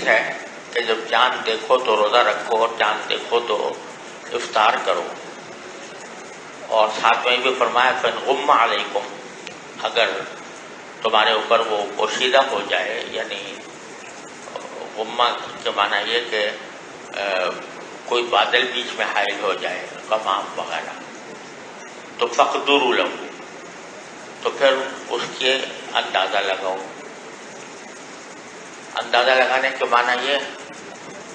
ہے کہ جب چاند دیکھو تو روزہ رکھو اور چاند دیکھو تو افطار کرو. اور ساتھ میں بھی فرمایا فَإِنْ غُمَّ عَلَيْكُمْ، اگر تمہارے اوپر وہ پوشیدہ ہو جائے، یعنی غمہ کے معنی یہ کہ کوئی بادل بیچ میں حائل ہو جائے، غمام وغیرہ، تو فَقْدُرُوا لَهُ، تو پھر اس کے اندازہ لگاؤ. اندازہ لگانے کے معنی یہ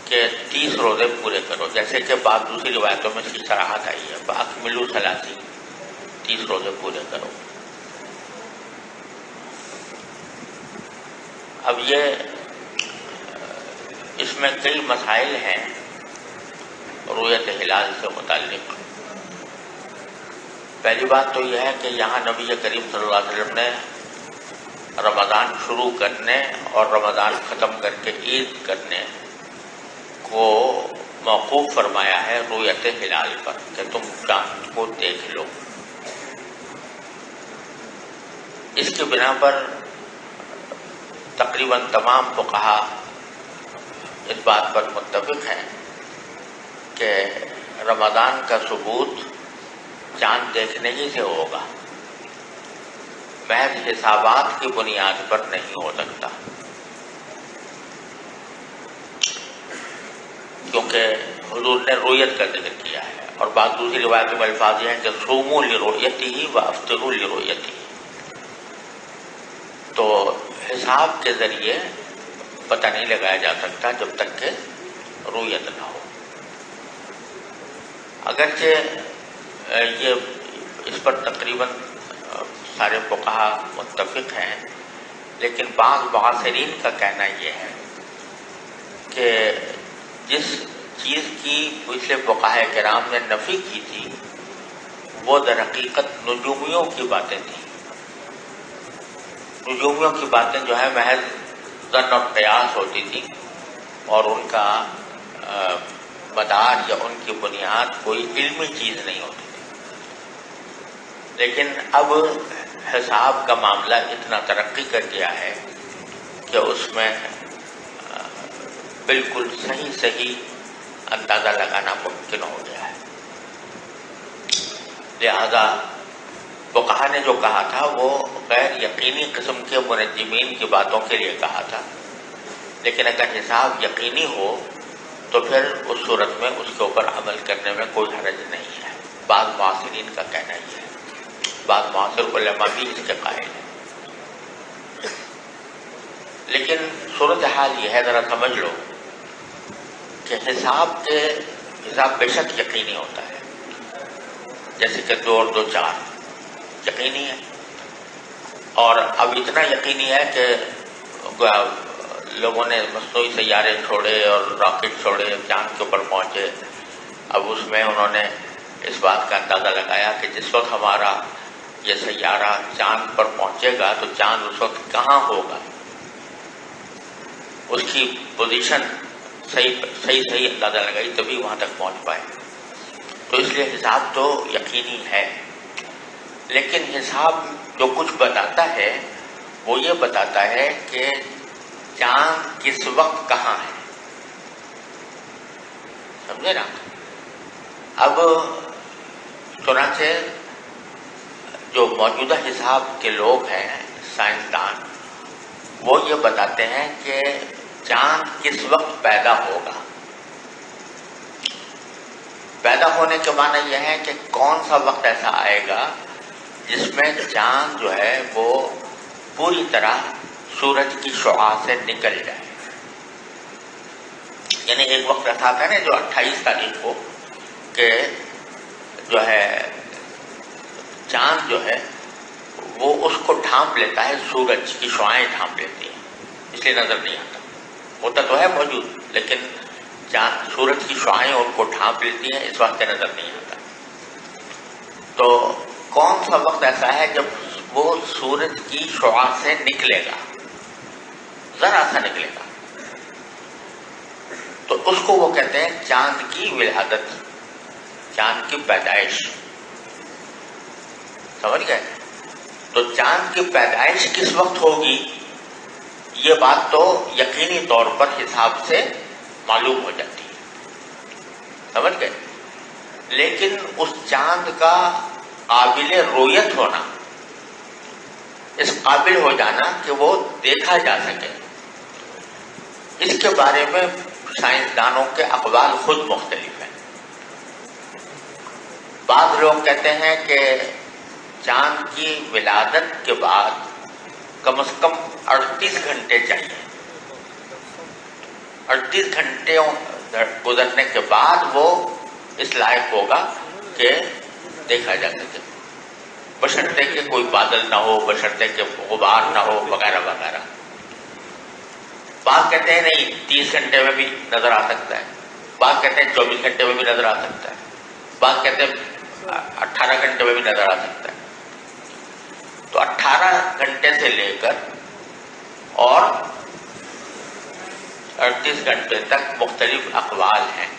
کہ 30 روزے پورے کرو، جیسے کہ بعض دوسری روایتوں میں اس کی صراحت آئی ہے فَأَكْمِلُوا 30 روزے پورے کرو. اب یہ اس میں کئی مسائل ہیں رؤیت ہلال سے متعلق. پہلی بات تو یہ ہے کہ یہاں نبی کریم صلی اللہ علیہ وسلم نے رمضان شروع کرنے اور رمضان ختم کر کے عید کرنے کو موقوف فرمایا ہے رؤیت ہلال پر کہ تم چاند کو دیکھ لو. اس کی بنا پر تقریباً تمام فقہا اس بات پر متفق ہیں کہ رمضان کا ثبوت چاند دیکھنے ہی سے ہوگا، محض حسابات کی بنیاد پر نہیں ہو سکتا، کیونکہ حضور نے رؤیت کا ذکر کیا ہے. اور بعض دوسری روایتوں میں الفاظ یہ ہیں کہ صوموا لرؤیتہ وافطروا لرؤیتہ، تو حساب کے ذریعے پتہ نہیں لگایا جا سکتا جب تک کہ رؤیت نہ ہو. اگرچہ یہ اس پر تقریباً سارے فقہا متفق ہیں، لیکن بعض معاصرین کا کہنا یہ ہے کہ جس چیز کی پچھلے فقہاء کرام نے نفی کی تھی وہ در حقیقت نجومیوں کی باتیں تھیں. نجومیوں کی باتیں جو ہے محض ظن اور قیاس ہوتی تھی اور ان کا مدار یا ان کی بنیاد کوئی علمی چیز نہیں ہوتی تھی. لیکن اب حساب کا معاملہ اتنا ترقی کر گیا ہے کہ اس میں بالکل صحیح اندازہ لگانا ممکن ہو گیا ہے. لہذا فقہا نے جو کہا تھا وہ غیر یقینی قسم کے منجمین کی باتوں کے لیے کہا تھا، لیکن اگر حساب یقینی ہو تو پھر اس صورت میں اس کے اوپر عمل کرنے میں کوئی حرج نہیں ہے. بعض معاصرین کا کہنا یہ ہے، بعض معاصر علماء بھی اس کے قائل ہیں. لیکن صورتحال یہ ہے، ذرا سمجھ لو کہ حساب بے شک یقینی ہوتا ہے، جیسے کہ 2 اور 2 4 یقینی ہے. اور اب اتنا یقینی ہے کہ لوگوں نے مصنوعی سیارے چھوڑے اور راکٹ چھوڑے، چاند کے اوپر پہنچے. اب اس میں انہوں نے اس بات کا اندازہ لگایا کہ جس وقت ہمارا یہ سیارہ چاند پر پہنچے گا تو چاند اس وقت کہاں ہوگا، اس کی پوزیشن صحیح اندازہ لگائی تبھی وہاں تک پہنچ پائے. تو اس لیے حساب تو یقینی ہے، لیکن حساب جو کچھ بتاتا ہے وہ یہ بتاتا ہے کہ چاند کس وقت کہاں ہے. سمجھے نا؟ اب چنانچہ جو موجودہ حساب کے لوگ ہیں سائنسدان، وہ یہ بتاتے ہیں کہ چاند کس وقت پیدا ہوگا. پیدا ہونے کے معنی یہ ہے کہ کون سا وقت ایسا آئے گا جس میں چاند جو ہے وہ پوری طرح سورج کی شعاع سے نکل جائے. یعنی ایک وقت ایسا آتا ہے نا جو 28 تاریخ کو کہ جو ہے چاند جو ہے وہ اس کو ڈھانپ لیتا ہے، سورج کی شعاعیں ڈھانپ لیتی ہیں، اس لیے نظر نہیں آتا. ہوتا تو ہے موجود، لیکن چاند سورج کی شعاعیں ان کو ڈھانپ لیتی ہیں، اس واسطے نظر نہیں آتا. تو کون سا وقت ایسا ہے جب وہ سورج کی شعاع سے نکلے گا، ذرا سا نکلے گا، تو اس کو وہ کہتے ہیں چاند کی ولادت، چاند کی پیدائش. سمجھ گئے؟ تو چاند کی پیدائش کس وقت ہوگی یہ بات تو یقینی طور پر حساب سے معلوم ہو جاتی ہے، سمجھ گئے؟ لیکن اس چاند کا قابل رویت ہونا، اس قابل ہو جانا کہ وہ دیکھا جا سکے، اس کے بارے میں سائنسدانوں کے اقوال خود مختلف ہیں۔ بعض لوگ کہتے ہیں کہ چاند کی ولادت کے بعد کم از کم 38 گھنٹے چاہیے، 38 گھنٹے گزرنے کے بعد وہ اس لائق ہوگا کہ دیکھا جا سکے، بشرطے کہ کوئی بادل نہ ہو، بشرطے کہ غبار نہ ہو، وغیرہ وغیرہ۔ بعض کہتے ہیں نہیں 30 گھنٹے میں بھی نظر آ سکتا ہے، بعض کہتے ہیں 24 گھنٹے میں بھی نظر آ سکتا ہے، بعض کہتے ہیں 18 گھنٹے میں بھی نظر آ سکتا ہے۔ تو 18 گھنٹے سے لے کر اور 38 گھنٹے تک مختلف اقوال ہیں۔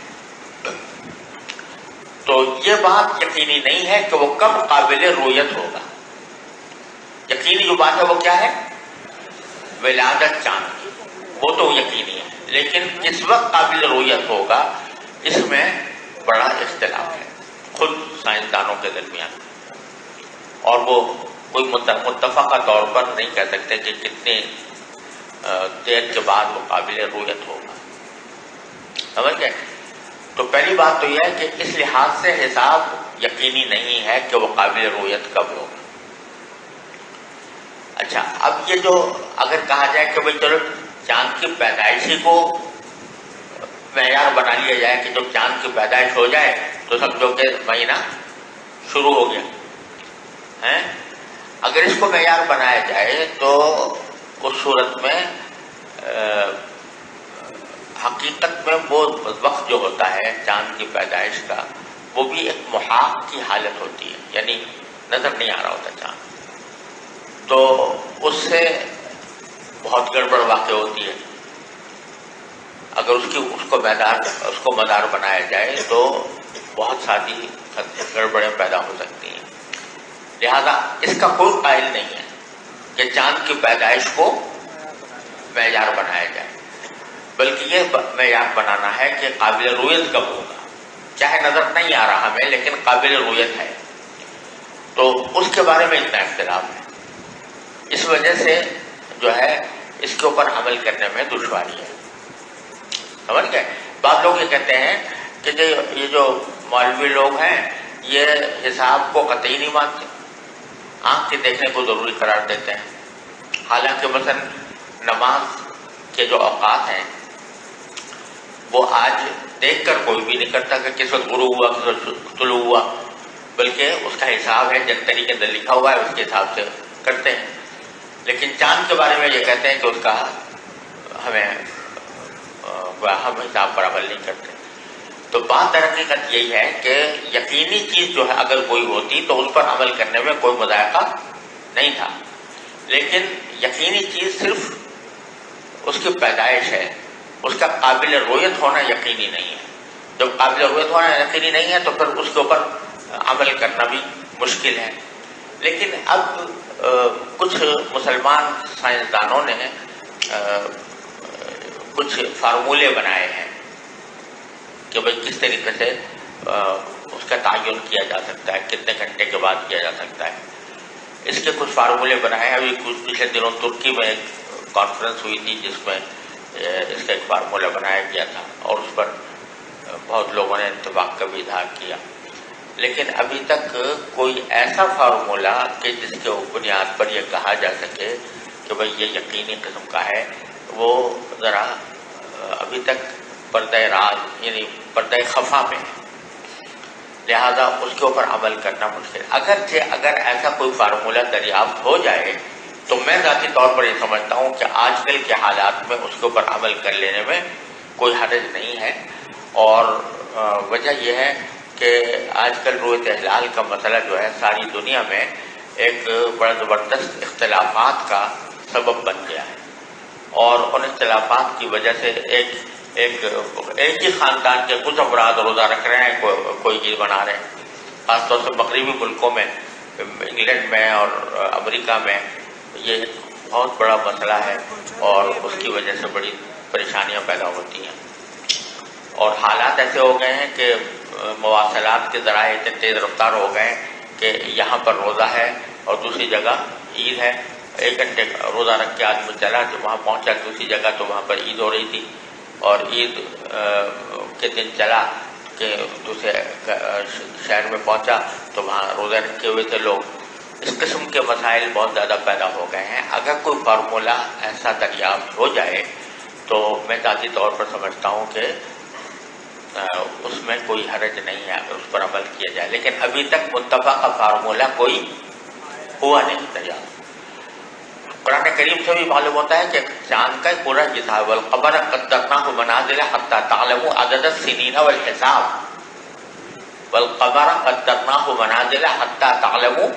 تو یہ بات یقینی نہیں ہے کہ وہ کب قابل رویت ہوگا۔ یقینی جو بات ہے وہ کیا ہے؟ ولادت چاند کی، وہ تو یقینی ہے، لیکن اس وقت قابل رویت ہوگا اس میں بڑا اختلاف ہے خود سائنسدانوں کے درمیان، اور وہ کوئی متفقہ طور پر نہیں کہہ سکتے کہ کتنے دیر کے بعد وہ قابل رویت ہوگا، سمجھ گئے؟ تو پہلی بات تو یہ ہے کہ اس لحاظ سے حساب یقینی نہیں ہے کہ وہ قابل رویت کب ہوگا۔ اچھا، اب یہ جو اگر کہا جائے کہ بھائی چلو چاند کی پیدائشی کو معیار بنا لیا جائے کہ جب چاند کی پیدائش ہو جائے تو سمجھو کہ مہینہ شروع ہو گیا ہے، اگر اس کو معیار بنایا جائے تو اس صورت میں حقیقت میں وہ وقت جو ہوتا ہے چاند کی پیدائش کا وہ بھی ایک محاق کی حالت ہوتی ہے، یعنی نظر نہیں آ رہا ہوتا چاند، تو اس سے بہت گڑبڑ واقع ہوتی ہے۔ اگر اس کو مدار بنایا جائے تو بہت ساری گڑبڑیں پیدا ہو سکتی ہیں، لہذا اس کا کوئی قائل نہیں ہے کہ چاند کی پیدائش کو معیار بنایا جائے، بلکہ یہ معیار بنانا ہے کہ قابل رویت کب ہوگا، چاہے نظر نہیں آ رہا ہمیں لیکن قابل رویت ہے، تو اس کے بارے میں اتنا اختلاف ہے۔ اس وجہ سے جو ہے اس کے اوپر عمل کرنے میں دشواری ہے، سمجھ گئے؟ بعض لوگ یہ کہتے ہیں کہ یہ جو مولوی لوگ ہیں یہ حساب کو قطعی نہیں مانتے، آنکھ کے دیکھنے کو ضروری قرار دیتے ہیں، حالانکہ مثلا نماز کے جو اوقات ہیں وہ آج دیکھ کر کوئی بھی نہیں کرتا کہ کس وقت غروب ہوا کس وقت طلوع ہوا، بلکہ اس کا حساب ہے جنتری کے اندر لکھا ہوا ہے اس کے حساب سے کرتے ہیں، لیکن چاند کے بارے میں یہ کہتے ہیں کہ اس کا ہم حساب پر عمل نہیں کرتے۔ تو بات در حقیقت یہی ہے کہ یقینی چیز جو ہے اگر کوئی ہوتی تو اس پر عمل کرنے میں کوئی مذائقہ نہیں تھا، لیکن یقینی چیز صرف اس کی پیدائش ہے، اس کا قابل رویت ہونا یقینی نہیں ہے۔ جب قابل رویت ہونا یقینی نہیں ہے تو پھر اس کے اوپر عمل کرنا بھی مشکل ہے۔ لیکن اب کچھ مسلمان سائنسدانوں نے کچھ فارمولے بنائے ہیں کہ بھائی کس طریقے سے اس کا تعین کیا جا سکتا ہے، کتنے گھنٹے کے بعد کیا جا سکتا ہے۔ اس کے کچھ فارمولے بنائے ہیں۔ ابھی کچھ پچھلے دنوں ترکی میں ایک کانفرنس ہوئی تھی جس میں اس کا ایک فارمولہ بنایا گیا تھا اور اس پر بہت لوگوں نے اتفاق کا بھی اظہار کیا، لیکن ابھی تک کوئی ایسا فارمولہ کہ جس کے بنیاد پر یہ کہا جا سکے کہ بھائی یہ یقینی قسم کا ہے، وہ ذرا ابھی تک پردہ راز یعنی پردہ خفا میں ہے، لہذا اس کے اوپر عمل کرنا مشکل ہے۔ اگر ایسا کوئی فارمولہ دریافت ہو جائے تو میں ذاتی طور پر یہ سمجھتا ہوں کہ آج کل کے حالات میں اس کے اوپر عمل کر لینے میں کوئی حرج نہیں ہے، اور وجہ یہ ہے کہ آج کل رویت ہلال کا مسئلہ جو ہے ساری دنیا میں ایک بڑا زبردست اختلافات کا سبب بن گیا ہے، اور ان اختلافات کی وجہ سے ایک ہی خاندان کے کچھ افراد روزہ رکھ رہے ہیں، کوئی عید منا رہے ہیں، خاص طور سے مغربی ملکوں میں، انگلینڈ میں اور امریکہ میں یہ بہت بڑا مسئلہ ہے اور اس کی وجہ سے بڑی پریشانیاں پیدا ہوتی ہیں، اور حالات ایسے ہو گئے ہیں کہ مواصلات کے ذرائع اتنے تیز رفتار ہو گئے کہ یہاں پر روزہ ہے اور دوسری جگہ عید ہے، 1 گھنٹے روزہ رکھ کے آدمی چلا تو وہاں پہنچا دوسری جگہ تو وہاں پر عید ہو رہی تھی، اور عید کے دن چلا کہ دوسرے شہر میں پہنچا تو وہاں روزہ رکھے ہوئے تھے لوگ۔ اس قسم کے مسائل بہت زیادہ پیدا ہو گئے ہیں۔ اگر کوئی فارمولہ ایسا دریافت ہو جائے تو میں ذاتی طور پر سمجھتا ہوں کہ اس میں کوئی حرج نہیں ہے اگر اس پر عمل کیا جائے، لیکن ابھی تک متفقہ فارمولہ کوئی ہوا نہیں دریافت۔ قرآن کریم سے بھی معلوم ہوتا ہے کہ چاند کا پورا حساب، والقمر قدرناہ منازل حتی تعلموا عدد السنین والحساب، والقمر قدرناہ منازل حتی تعلموا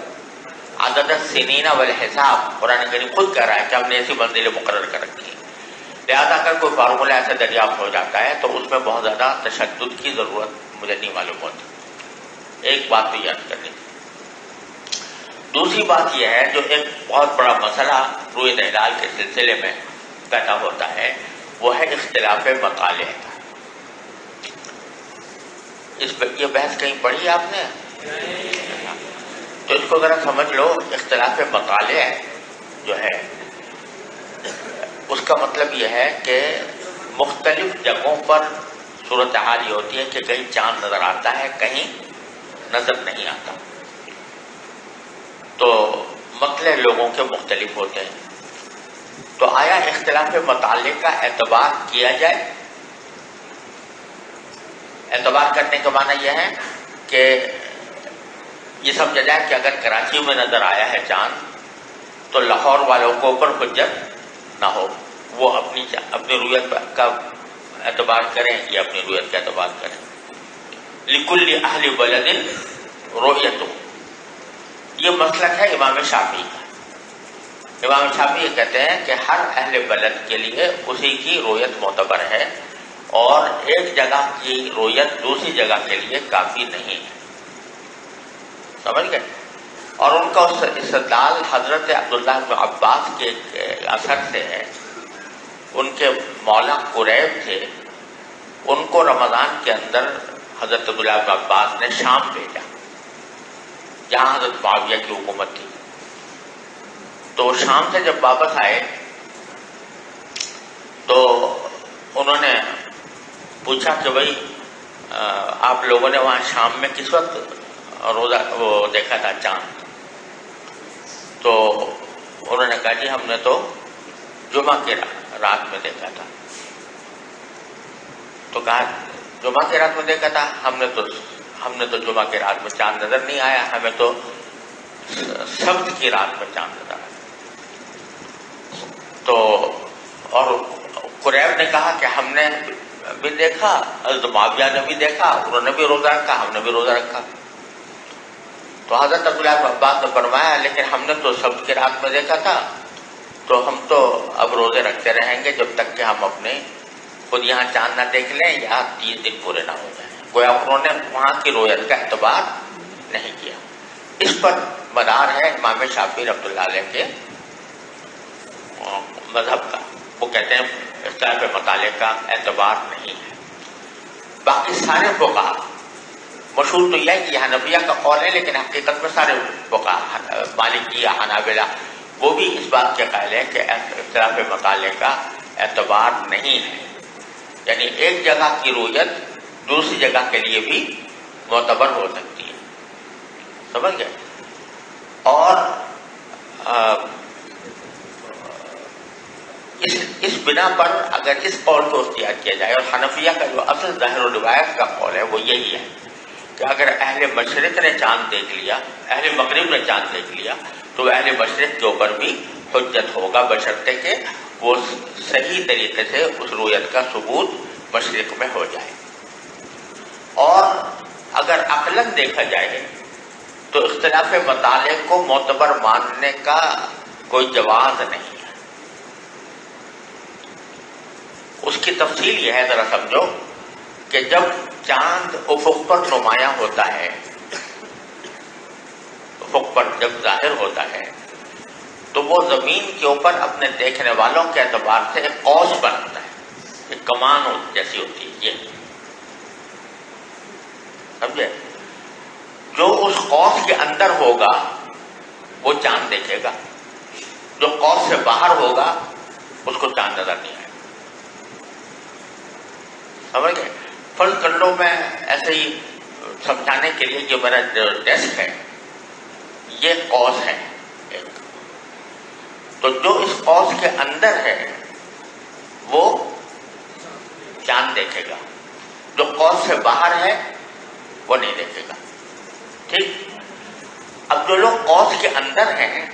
عدد السنین والحساب، قرآن کریم خود کہہ رہا ہے کہ ہم نے ایسی منزلیں مقرر کر رکھی ہیں، لہٰذا اگر کوئی فارمولہ ایسا دریافت ہو جاتا ہے تو اس میں بہت زیادہ تشدد کی ضرورت مجھے نہیں معلوم ہوتی۔ ایک بات تو یاد کرنی۔ دوسری بات یہ ہے جو ایک بہت بڑا مسئلہ رویت ہلال کے سلسلے میں پیدا ہوتا ہے، وہ ہے اختلاف مطالع کا۔ یہ بحث کہیں پڑھی آپ نے؟ تو اس کو ذرا سمجھ لو۔ اختلاف مطالع جو ہے اس کا مطلب یہ ہے کہ مختلف جگہوں پر صورتحال یہ ہوتی ہے کہ کہیں چاند نظر آتا ہے، کہیں نظر نہیں آتا، تو مسئلے لوگوں کے مختلف ہوتے ہیں۔ تو آیا اختلاف مطالع کا اعتبار کیا جائے؟ اعتبار کرنے کا معنی یہ ہے کہ یہ سمجھا جائے کہ اگر کراچی میں نظر آیا ہے چاند تو لاہور والوں کو اوپر حجت نہ ہو، وہ اپنی رویت کا اعتبار کریں یا اپنی رویت کا اعتبار کریں۔ لکل اہل بلد رؤیت، یہ مسلک ہے امام شافعی کا۔ امام شافعی یہ کہتے ہیں کہ ہر اہل بلد کے لیے اسی کی رویت معتبر ہے، اور ایک جگہ کی رویت دوسری جگہ کے لیے کافی نہیں ہے۔ سمجھ گئے؟ اور ان کا استدلال حضرت عبداللہ بن عباس کے اثر سے ہے۔ ان کے مولا قریب تھے، ان کو رمضان کے اندر حضرت عبداللہ بن عباس نے شام بھیجا جہاں حضرت معاویہ کی حکومت تھی۔ تو شام سے جب واپس آئے تو انہوں نے پوچھا کہ بھائی آپ لوگوں نے وہاں شام میں کس وقت روزہ وہ دیکھا تھا چاند؟ تو انہوں نے کہا جی ہم نے تو جمعہ کی رات میں دیکھا تھا۔ تو کہا جمعہ کی رات میں دیکھا تھا؟ ہم نے تو جمعہ کی رات میں چاند نظر نہیں آیا، ہمیں تو سبت کی رات میں چاند نظر آیا۔ تو اور قریب نے کہا کہ ہم نے بھی دیکھا، حضرت معاویہ نے بھی دیکھا، انہوں نے بھی روزہ رکھا، ہم نے بھی روزہ رکھا۔ تو حضرت عبداللہ بن عباس نے فرمایا لیکن ہم نے تو سبت کی رات میں دیکھا تھا، تو ہم تو اب روزے رکھتے رہیں گے جب تک کہ ہم اپنے خود یہاں چاند نہ دیکھ لیں یا 30 دن پورے نہ ہو جائیں۔ گویا انہوں نے وہاں کی رویت کا اعتبار نہیں کیا۔ اس پر مدار ہے امام شافعی رحمۃ اللہ علیہ کے مذہب کا۔ وہ کہتے ہیں اختلاف مطالع کا اعتبار نہیں ہے۔ باقی سارے فقہا، مشہور تو یہ ہے کہ یہ حنفیہ کا قول ہے، لیکن حقیقت میں سارے فقہا مالکیہ حنابلہ وہ بھی اس بات کے قائل ہیں کہ اختلاف مطالع کا اعتبار نہیں ہے، یعنی ایک جگہ کی رویت دوسری جگہ کے لیے بھی معتبر ہو سکتی ہے۔ سمجھ گئے؟ اور اس بنا پر اگر اس قول کو اختیار کیا جائے، اور حنفیہ کا جو اصل ظاہر و روایت کا قول ہے وہ یہی ہے کہ اگر اہل مشرق نے چاند دیکھ لیا، اہل مغرب نے چاند دیکھ لیا، تو اہل مشرق کے اوپر بھی حجت ہوگا، بشرطے کہ وہ صحیح طریقے سے اس رویت کا ثبوت مشرق میں ہو جائے۔ اور اگر عقلاً دیکھا جائے تو اختلاف مطالع کو معتبر ماننے کا کوئی جواز نہیں ہے۔ اس کی تفصیل یہ ہے، ذرا سمجھو کہ جب چاند افق پر نمایاں ہوتا ہے، افق پر جب ظاہر ہوتا ہے تو وہ زمین کے اوپر اپنے دیکھنے والوں کے اعتبار سے ایک قوس بنتا ہے، ایک کمان جیسی ہوتی ہے، یہ سمجھے؟ جو اس قوس کے اندر ہوگا وہ چاند دیکھے گا، جو قوس سے باہر ہوگا اس کو چاند نظر نہیں آئے گا. سمجھ گئے؟ فرض کر لو میں ایسے ہی سمجھانے کے لیے جو میرا ڈیسک ہے یہ قوس ہے ایک، تو جو اس قوس کے اندر ہے وہ چاند دیکھے گا، جو قوس سے باہر ہے وہ نہیں دیکھے گا. ٹھیک؟ اب جو لوگ قوس کے اندر ہیں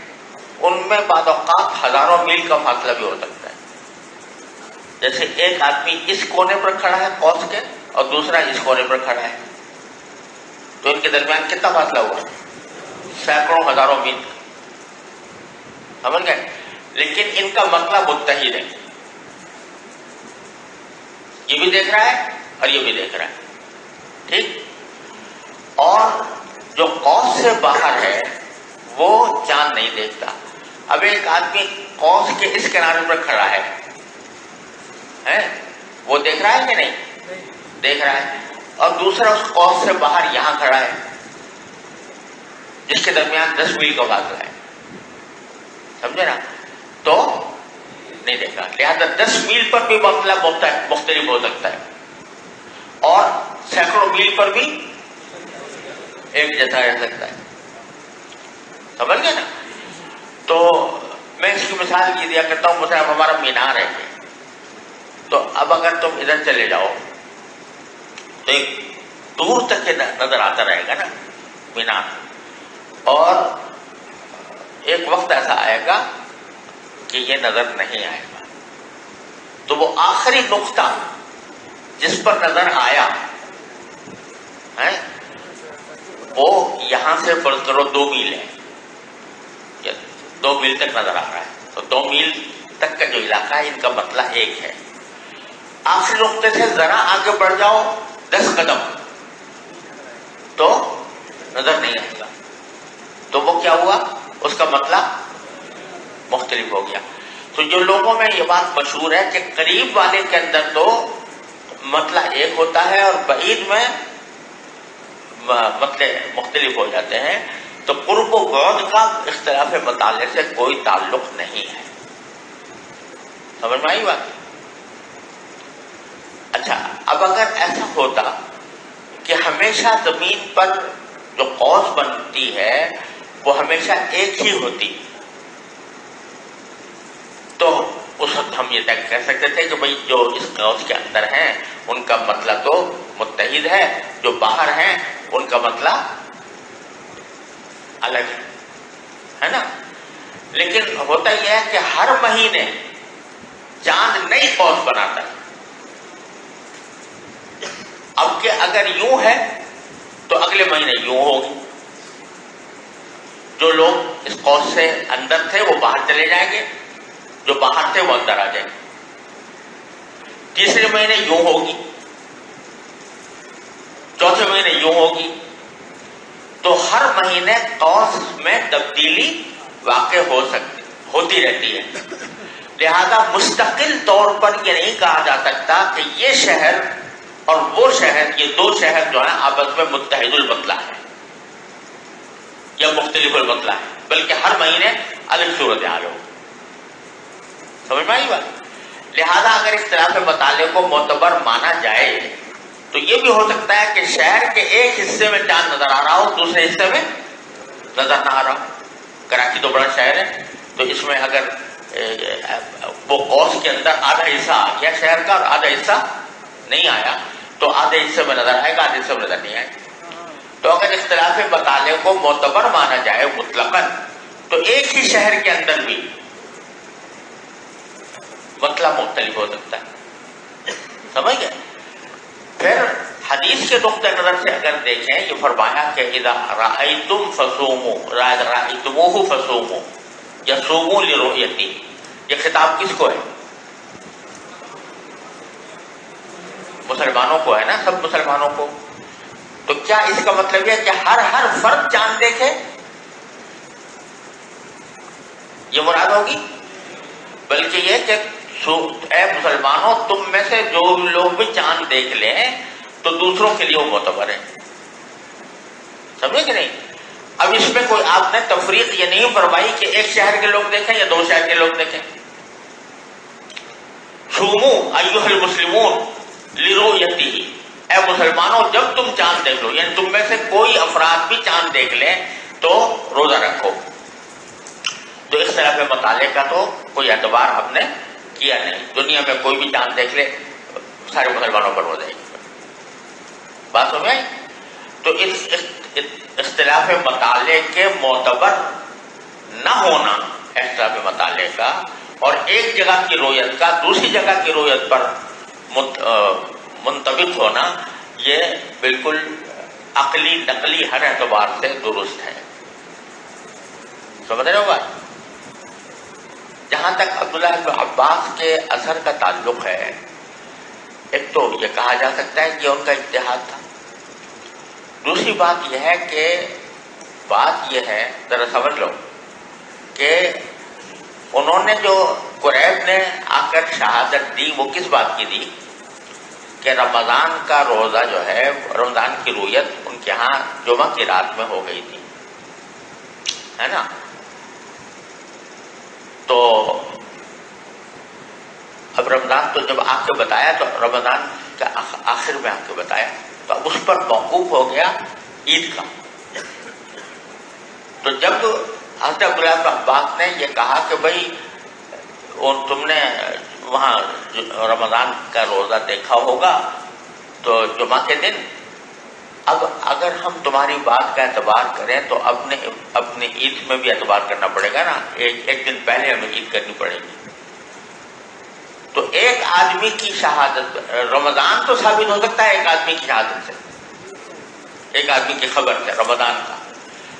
ان میں بعض اوقات ہزاروں میل کا فاصلہ بھی ہو سکتا ہے. جیسے ایک آدمی اس کونے پر کھڑا ہے قوس کے اور دوسرا اس کونے پر کھڑا ہے، تو ان کے درمیان کتنا فاصلہ ہوا؟ سینکڑوں ہزاروں میل. سمجھ گئے؟ لیکن ان کا مطلب متحد ہے، یہ بھی دیکھ رہا ہے اور یہ بھی دیکھ رہا ہے. ٹھیک؟ اور جو قوس سے باہر ہے وہ چاند نہیں دیکھتا. اب ایک آدمی قوس کے اس کنارے پر کھڑا ہے، وہ دیکھ رہا ہے کہ نہیں؟ دیکھ رہا ہے. اور دوسرا اس قوس سے باہر یہاں کھڑا ہے جس کے درمیان 10 میل کا فاصلہ ہے. سمجھے نا؟ تو نہیں دیکھا. لہذا 10 میل پر بھی مطلب مختلف ہو سکتا ہے اور سینکڑوں میل پر بھی ایک جیسا رہ سکتا ہے. سمجھ گئے نا؟ تو میں اس کی مثال یہ دیا کرتا ہوں، مثلا ہمارا مینار ہے، تو اب اگر تم ادھر چلے جاؤ تو ایک دور تک نظر آتا رہے گا نا مینار، اور ایک وقت ایسا آئے گا کہ یہ نظر نہیں آئے گا. تو وہ آخری نقطہ جس پر نظر آیا ہے وہ یہاں سے فرض کرو 2 میل ہے، 2 میل تک نظر آ رہا ہے. تو 2 میل تک کا جو علاقہ ہے ان کا مسئلہ ایک ہے. آخری نقطے سے ذرا آگے بڑھ جاؤ 10 قدم تو نظر نہیں آئے گا. تو وہ کیا ہوا؟ اس کا مطلب مختلف ہو گیا. تو جو لوگوں میں یہ بات مشہور ہے کہ قریب والے کے اندر تو مطلب ایک ہوتا ہے اور بعید میں مطلب مختلف ہو جاتے ہیں، تو قرب و بعد کا اختلاف مطالعے سے کوئی تعلق نہیں ہے. سمجھ میں آئی بات؟ اچھا، اب اگر ایسا ہوتا کہ ہمیشہ زمین پر جو قوس بنتی ہے وہ ہمیشہ ایک ہی ہوتی تو اس وقت ہم یہ کہہ سکتے تھے کہ بھئی جو اس قوس کے اندر ہیں ان کا مطلب تو متحد ہے، جو باہر ہیں ان کا مطلب الگ ہے نا. لیکن ہوتا یہ ہے کہ ہر مہینے چاند نئی قوس بناتا ہے. اب کہ اگر یوں ہے تو اگلے مہینے یوں ہوگی. جو لوگ اس قوس سے اندر تھے وہ باہر چلے جائیں گے، جو باہر تھے وہ اندر آ جائیں گے. تیسرے مہینے یوں ہوگی، چوتھے مہینے یوں ہوگی. تو ہر مہینے قوس میں تبدیلی واقع ہوتی رہتی ہے. لہذا مستقل طور پر یہ نہیں کہا جا سکتا کہ یہ شہر اور وہ شہر، یہ 2 شہر جو ہیں آپس میں متحد المطلع ہے یا مختلف المطلع ہے، بلکہ ہر مہینے الگ صورتحال ہو. سمجھ میں آئی بات؟ لہذا اگر اختلاف مطالعے کو معتبر مانا جائے تو یہ بھی ہو سکتا ہے کہ شہر کے ایک حصے میں چاند نظر آ رہا ہو، دوسرے حصے میں نظر نہ آ رہا ہو. کراچی تو بڑا شہر ہے، تو اس میں اگر وہ قوس کے اندر آدھا حصہ آ گیا شہر کا اور آدھا حصہ نہیں آیا تو آدھے حصے میں نظر آئے گا، آدھے حصے میں نظر نہیں آئے گا. تو اگر اختلاف مطالعے کو معتبر مانا جائے مطلقاً تو ایک ہی شہر کے اندر بھی مطلب مختلف ہو سکتا ہے. سمجھ گئے؟ پھر حدیث کے نقطۂ نظر سے اگر دیکھیں، یہ فرمایا کہ اذا رأیتم فصوموا، رأیتموہ فصوموا یا صوموا لرؤیتہ. یہ خطاب کس کو ہے؟ مسلمانوں کو ہے نا، سب مسلمانوں کو. تو کیا اس کا مطلب یہ کہ ہر فرد چاند دیکھے؟ یہ مراد ہوگی، بلکہ یہ کہ اے مسلمانوں تم میں سے جو لوگ بھی چاند دیکھ لیں تو دوسروں کے لیے وہ معتبر ہے. سمجھے کہ نہیں؟ اب اس میں کوئی آپ نے تفریق یہ نہیں فرمائی کہ ایک شہر کے لوگ دیکھیں یا 2 شہر کے لوگ دیکھیں. صوموا ایھا المسلمون لرؤیتہ، اے مسلمانوں جب تم چاند دیکھ لو، یعنی تم میں سے کوئی افراد بھی چاند دیکھ لیں تو روزہ رکھو. تو اختلاف مطالعے کا تو کوئی اعتبار ہم نے کیا نہیں. دنیا میں کوئی بھی چاند دیکھ لے سارے مسلمانوں پر ہو جائے گی. بات سمجھ آئی؟ تو اس اختلاف مطالعے کے معتبر نہ ہونا، اختلاف مطالعے کا اور ایک جگہ کی رویت کا دوسری جگہ کی رویت پر منطبق ہونا، یہ بالکل عقلی نقلی ہر اعتبار سے درست ہے. سمجھ رہے ہو بات؟ جہاں تک عبداللہ بن عباس کے اثر کا تعلق ہے، ایک تو یہ کہا جا سکتا ہے کہ ان کا اجتہاد تھا. دوسری بات یہ ہے کہ بات یہ ہے، ذرا سمجھ لو کہ انہوں نے جو قریب نے آ کر شہادت دی وہ کس بات کی دی کہ رمضان کا روزہ جو ہے، رمضان کی رویت ان کے ہاں جمعہ کی رات میں ہو گئی تھی، ہے نا. تو اب رمضان تو جب آ کے بتایا تو رمضان کا آخر میں آ کے بتایا تو اب اس پر موقوف ہو گیا عید کا. تو جب حضرت عبداللہ بن عباس نے یہ کہا کہ بھائی تم نے وہاں رمضان کا روزہ دیکھا ہوگا تو جمعہ کے دن، اب اگر ہم تمہاری بات کا اعتبار کریں تو اپنے عید میں بھی اعتبار کرنا پڑے گا نا. ایک دن پہلے ہمیں عید کرنی پڑے گی. تو ایک آدمی کی شہادت، رمضان تو ثابت ہو سکتا ہے ایک آدمی کی شہادت سے، ایک آدمی کی خبر سے رمضان کا،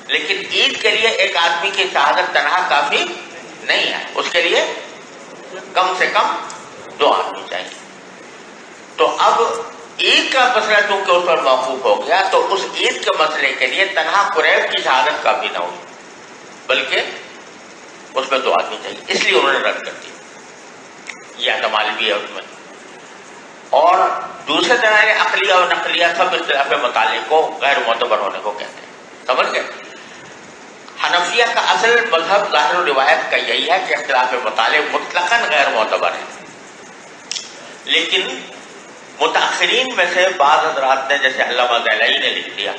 لیکن عید کے لیے ایک آدمی کی شہادت تنہا کافی نہیں ہے. اس کے لیے کم سے کم 2 آدمی چاہیے. تو اب عید کا مسئلہ چونکہ اس پر موقوف ہو گیا تو اس عید کے مسئلے کے لیے تنہا قریب کی شہادت کافی نہ ہوئی، بلکہ اس میں 2 آدمی چاہیے. اس لیے انہوں نے رد کر دیا. یہ احتمال بھی ہے اس میں. اور دوسرے دلائل عقلیہ اور نقلیہ سب اختلاف مطالعے کو غیر معتبر ہونے کو کہتے ہیں. سمجھ گئے؟ حنفیہ کا اصل مذہب ظاہر و روایت کا یہی ہے کہ اختلاف مطالعے مطلقاً غیر معتبر ہیں. لیکن متاخرین میں سے بعض حضرات نے، جیسے علامہ ذیلعی نے لکھ دیا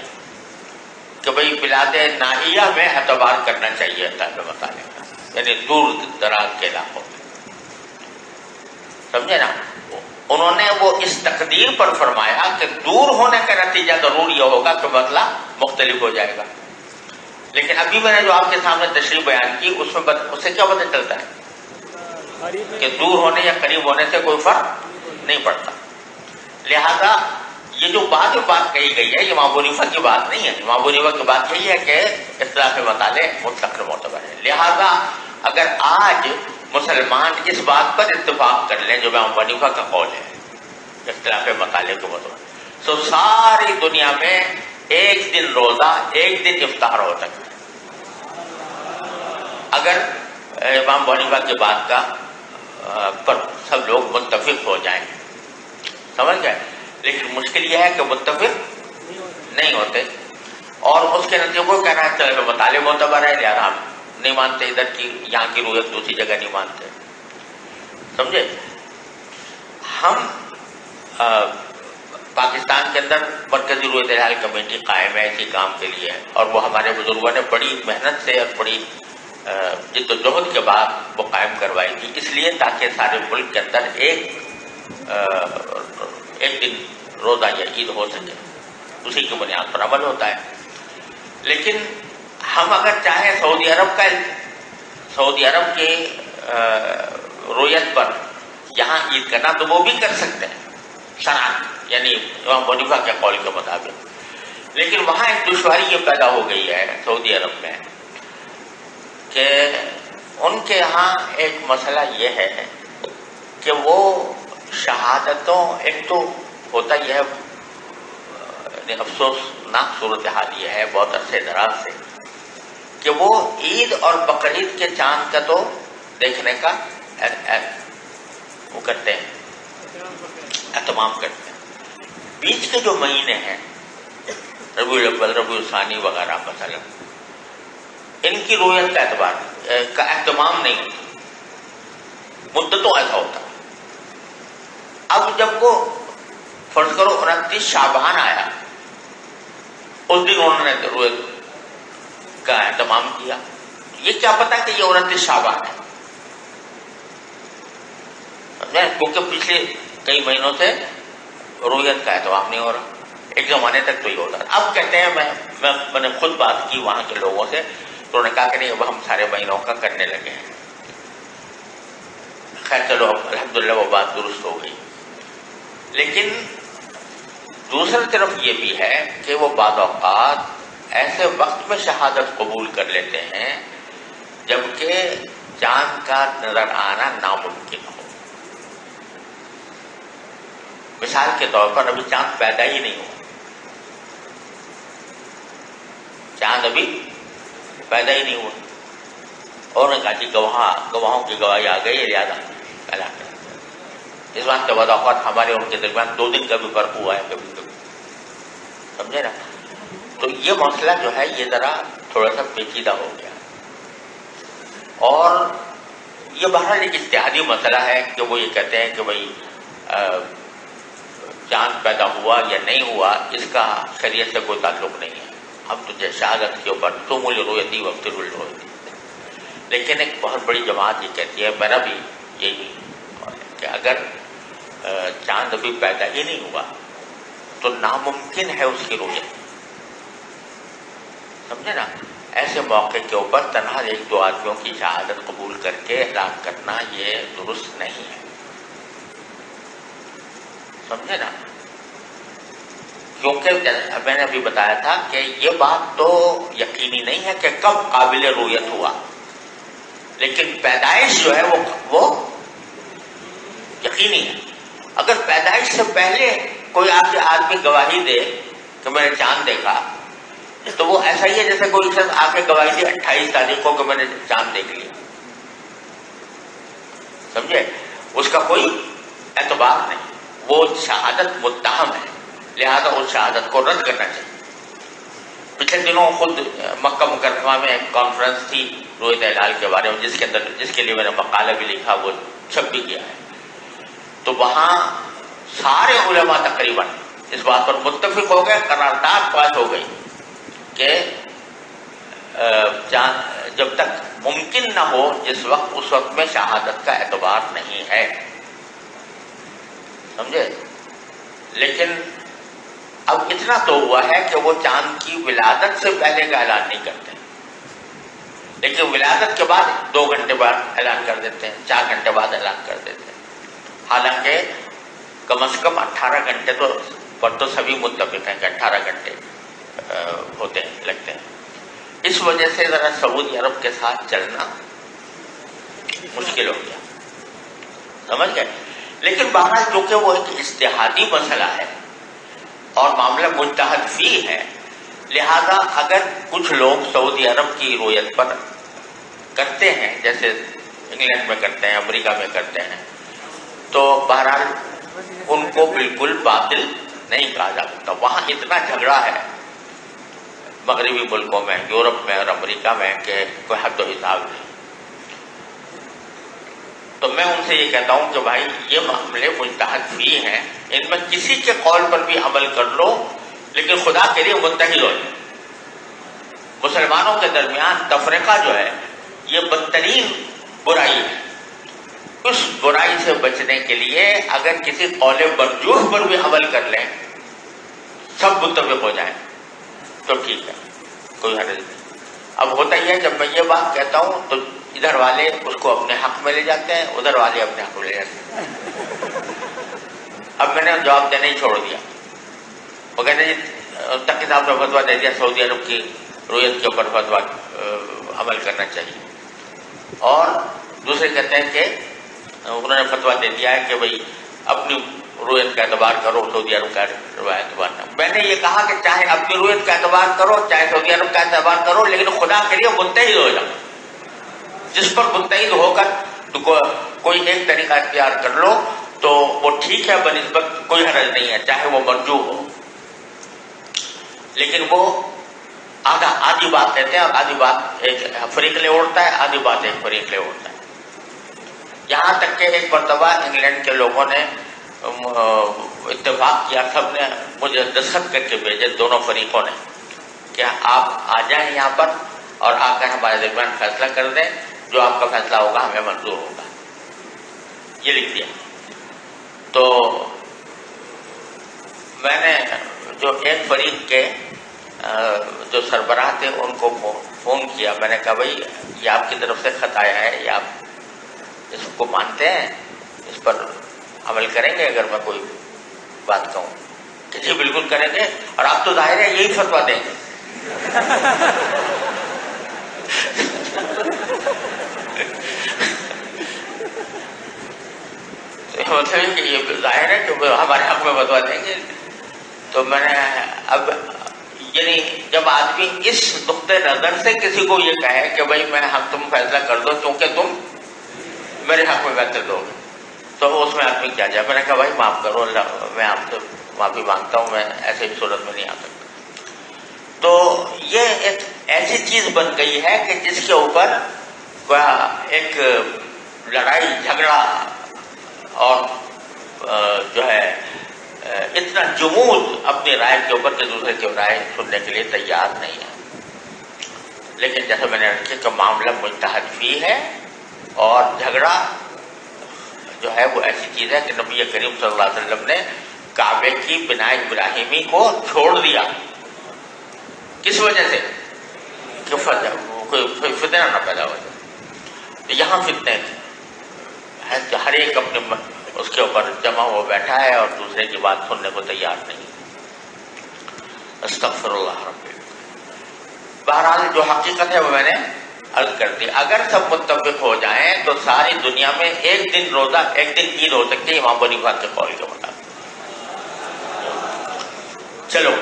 کہ بھئی بلاد ناحیہ میں اعتبار کرنا چاہیے اختلاف مطالعے کا، یعنی دور دراز کے علاقوں میں. سمجھے نا؟ انہوں نے وہ اس تقدیر پر فرمایا کہ دور ہونے کا نتیجہ ضرور یہ ہوگا کہ مسئلہ مختلف ہو جائے گا. لیکن ابھی میں نے جو آپ کے سامنے تشریح بیان کی اس سے کیا پتہ چلتا ہے کہ دور ہونے یا قریب ہونے سے کوئی فرق نہیں پڑتا. لہذا یہ جو بات کہی گئی ہے یہ امام ابو حنیفہ کی بات نہیں ہے. امام ابو حنیفہ کی بات یہی ہے کہ اختلاف مطالعے مطلق معتبر ہے. لہذا اگر آج مسلمان اس بات پر اتفاق کر لیں جو امام ابو حنیفہ کا قول ہے اختلاف مطالعے کے معتبر، تو ساری دنیا میں ایک دن روزہ ایک دن افطار ہو سکتا ہے اگر امام ابو حنیفہ کی بات کا پر سب لوگ متفق ہو جائیں. سمجھ گئے؟ لیکن مشکل یہ ہے کہ متفق نہیں ہوتے اور اس کے نتیجے کو کہنا ہے چلے مطالعے معتبر ہے لہٰذا ہم نہیں مانتے، ادھر کی یہاں کی رویت دوسری جگہ نہیں مانتے. سمجھے؟ ہم پاکستان کے اندر مرکزی رویت حال کمیٹی قائم ہے اسی کام کے لیے، اور وہ ہمارے بزرگوں نے بڑی محنت سے اور بڑی جد و جہد کے بعد وہ قائم کروائی تھی، اس لیے تاکہ سارے ملک کے اندر ایک دن روزہ یا عید ہو سکے. اسی کی بنیاد پر عمل ہوتا ہے. لیکن ہم اگر چاہیں سعودی عرب کی رویت پر یہاں عید کرنا تو وہ بھی کر سکتے ہیں شرعاً، یعنی امام ابو حنیفہ کے قول کے مطابق. لیکن وہاں ایک دشواری یہ پیدا ہو گئی ہے سعودی عرب میں کہ ان کے ہاں ایک مسئلہ یہ ہے کہ وہ شہادتوں، ایک تو ہوتا یہ ہے افسوسناک صورتحال یہ ہے بہت عرصے دراز سے کہ وہ عید اور بقرعید کے چاند کا تو دیکھنے کا وہ کرتے ہیں، اہتمام کرتے ہیں۔ بیچ کے جو مہینے ہیں ربیع الاول، ربیع الثانی وغیرہ مثلا، ان کی رویت کا اعتبار کا اہتمام نہیں ہوتا، مدتوں ایسا ہوتا۔ اب جب وہ فرض کرو 29 شعبان آیا، اس دن انہوں نے رویت کا اہتمام کیا، یہ کیا پتا کہ یہ 29 شعبان ہے، کیونکہ پچھلے کئی مہینوں سے رویت کا اہتمام نہیں ہو رہا، ایک زمانے تک تو یہ ہوتا تھا۔ اب کہتے ہیں میں نے خود بات کی وہاں کے لوگوں سے، تو انہوں نے کہا کہ نہیں، اب ہم سارے مہینوں کا کرنے لگے ہیں۔ خیر چلو، اب الحمدللہ وہ بات درست ہو گئی۔ لیکن دوسری طرف یہ بھی ہے کہ وہ بعض اوقات ایسے وقت میں شہادت قبول کر لیتے ہیں جبکہ چاند کا نظر آنا ناممکن ہو۔ مثال کے طور پر ابھی چاند پیدا ہی نہیں ہوا، چاند ابھی پیدا ہی نہیں ہوا، اور نے کہا جی گواہوں کی گواہی آ گئی ہے، لہٰذا اعلان کر۔ اس بات کے بعد اوقات ہمارے اور ان کے درمیان 2 دن کا بھی فرق ہوا ہے کبھی کبھی، سمجھے نا؟ تو یہ مسئلہ جو ہے یہ ذرا تھوڑا سا پیچیدہ ہو گیا، اور یہ بہرحال ایک اجتہادی مسئلہ ہے کہ وہ یہ کہتے ہیں کہ بھائی چاند پیدا ہوا یا نہیں ہوا، اس کا شریعت سے کوئی تعلق نہیں ہے، ہم تو شہادت کے اوپر شمول رویتی وقت رویتی۔ لیکن ایک بہت بڑی جماعت یہ کہتی ہے، میرا بھی یہی کہ اگر چاند ابھی پیدا ہی نہیں ہوا تو ناممکن ہے اس کی رویت، سمجھے نا؟ ایسے موقع کے اوپر تنہا 1-2 آدمیوں کی شہادت قبول کر کے اعلان کرنا یہ درست نہیں ہے، سمجھے نا؟ کیونکہ میں نے ابھی بتایا تھا کہ یہ بات تو یقینی نہیں ہے کہ کب قابل رویت ہوا، لیکن پیدائش جو ہے وہ یقینی ہے۔ اگر پیدائش سے پہلے کوئی آپ کے آدمی گواہی دے کہ میں نے چاند دیکھا، تو وہ ایسا ہی ہے جیسے کوئی شخص آ کے گواہی دے 28 تاریخ کو کہ میں نے چاند دیکھ لیا، سمجھے؟ اس کا کوئی اعتبار نہیں، وہ شہادت متہم ہے، لہذا اس شہادت کو رد کرنا چاہیے۔ پچھلے دنوں خود مکہ مکرمہ میں ایک کانفرنس تھی رویت ہلال کے بارے میں، جس کے لیے میں نے مقالہ بھی لکھا، وہ چھپ بھی کیا ہے۔ تو وہاں سارے علماء تقریباً اس بات پر متفق ہو گئے، قرارداد پاس ہو گئی کہ جب تک ممکن نہ ہو اس وقت میں شہادت کا اعتبار نہیں ہے، سمجھے؟ لیکن اب اتنا تو ہوا ہے کہ وہ چاند کی ولادت سے پہلے کا اعلان نہیں کرتے، لیکن ولادت کے بعد 2 گھنٹے بعد اعلان کر دیتے ہیں، 4 گھنٹے بعد اعلان کر دیتے ہیں، حالانکہ کم از کم 18 گھنٹے تو سبھی متفق ہیں کہ 18 گھنٹے ہوتے ہیں، لگتے ہیں۔ اس وجہ سے ذرا سعودی عرب کے ساتھ چلنا مشکل ہو گیا، سمجھ گئے؟ لیکن بہرحال چونکہ وہ ایک اجتہادی مسئلہ ہے اور معاملہ مجتہد فی ہے، لہذا اگر کچھ لوگ سعودی عرب کی رویت پر کرتے ہیں، جیسے انگلینڈ میں کرتے ہیں، امریکہ میں کرتے ہیں، تو بہرحال ان کو بالکل باطل نہیں کہا جا سکتا۔ وہاں اتنا جھگڑا ہے مغربی ملکوں میں، یورپ میں اور امریکہ میں، کہ کوئی حد و حساب نہیں۔ تو میں ان سے یہ کہتا ہوں کہ بھائی یہ معاملے مجتہد فی ہیں، ان میں کسی کے قول پر بھی عمل کر لو، لیکن خدا کے لیے متحد ہو جائے۔ مسلمانوں کے درمیان تفرقہ جو ہے یہ بدترین برائی ہے، اس برائی سے بچنے کے لیے اگر کسی قول مرجوح پر بھی عمل کر لیں، سب متفق ہو جائیں تو ٹھیک ہے، کوئی حرج نہیں۔ اب ہوتا ہی ہے جب میں یہ بات کہتا ہوں تو ادھر والے اس کو اپنے حق میں لے جاتے ہیں، ادھر والے اپنے حق میں لے جاتے ہیں۔ اب میں نے جواب دینا ہی چھوڑ دیا، وہ کہتے ہیں تک کتاب نے فتویٰ دے دیا سعودی عرب کی رویت کے اوپر فتویٰ عمل کرنا چاہیے، اور دوسرے کہتے ہیں کہ انہوں نے فتویٰ دے دیا ہے کہ بھئی اپنی رویت کا اعتبار کرو، سعودی عرب کا اعتبار نہ۔ میں نے یہ کہا کہ چاہے اپنی رویت کا اعتبار کرو، چاہے سعودی عرب کا اعتبار کرو، لیکن خدا کے لیے متحد ہو جاؤ۔ جس پر متحد ہو کر تو کوئی ایک طریقہ اختیار کر لو تو وہ ٹھیک ہے، بنسبت کوئی حرج نہیں ہے، چاہے وہ مرجو ہو، لیکن وہ آدھی بات کہتے ہیں، اور آدھی بات ایک فریق لے اڑتا ہے، آدھی بات ایک فریق لے اڑتا ہے۔ یہاں تک کہ ایک مرتبہ انگلینڈ کے لوگوں نے اتفاق کیا، سب نے مجھے دستخط کر کے بھیجے دونوں فریقوں نے کہ آپ آ جائیں یہاں پر اور آ کر ہمارے درمیان فیصلہ کر دیں، جو آپ کا فیصلہ ہوگا ہمیں منظور ہوگا، یہ لکھ دیا۔ تو میں نے جو ایک فریق کے جو سربراہ تھے ان کو فون کیا، میں نے کہا بھائی یہ آپ کی طرف سے خط آیا ہے، یہ آپ اس کو مانتے ہیں، اس پر عمل کریں گے اگر میں کوئی بات کہوں؟ کہ جی بالکل کریں گے، اور آپ تو ظاہر ہے یہی فتویٰ دیں گے۔ مطلب کہ یہ ظاہر ہے کہ ہمارے حق میں فتویٰ دیں گے۔ تو میں نے اب یعنی جب آدمی اس نقطۂ نظر سے کسی کو یہ کہے کہ بھائی تم فیصلہ کر دو کیونکہ تم میرے حق میں بہتر دو گے، تو اس میں آدمی کیا جائے؟ میں نے کہا بھائی معاف کرو، اللہ میں آپ سے معافی مانگتا ہوں، میں ایسے ہی صورت میں نہیں آ سکتا۔ تو یہ ایک ایسی چیز بن گئی ہے کہ جس کے اوپر ایک لڑائی جھگڑا اور جو ہے اتنا جمود اپنی رائے کے اوپر کہ دوسرے کی رائے سننے کے لیے تیار نہیں ہے۔ لیکن جیسے میں نے رکھا کہ معاملہ مجتہد فی ہے، اور جھگڑا جو ہے وہ ایسی چیز ہے کہ نبی کریم صلی اللہ علیہ وسلم نے کعبے کی بناء ابراہیمی کو چھوڑ دیا، کس وجہ سے؟ کہ کوئی فتنہ نہ پیدا ہو جائے۔ تو یہاں فتنے ہے کہ ہر ایک اپنے اس کے اوپر جمع ہو بیٹھا ہے اور دوسرے کی بات سننے کو تیار نہیں۔ استغفر اللہ رب۔ بہرحال جو حقیقت ہے وہ میں نے عرض کر دی۔ اگر سب متفق ہو جائیں تو ساری دنیا میں ایک دن روزہ، ایک دن عید ہو سکتی ہے امام ابو حنیفہ کے قول کے مطابق۔ چلو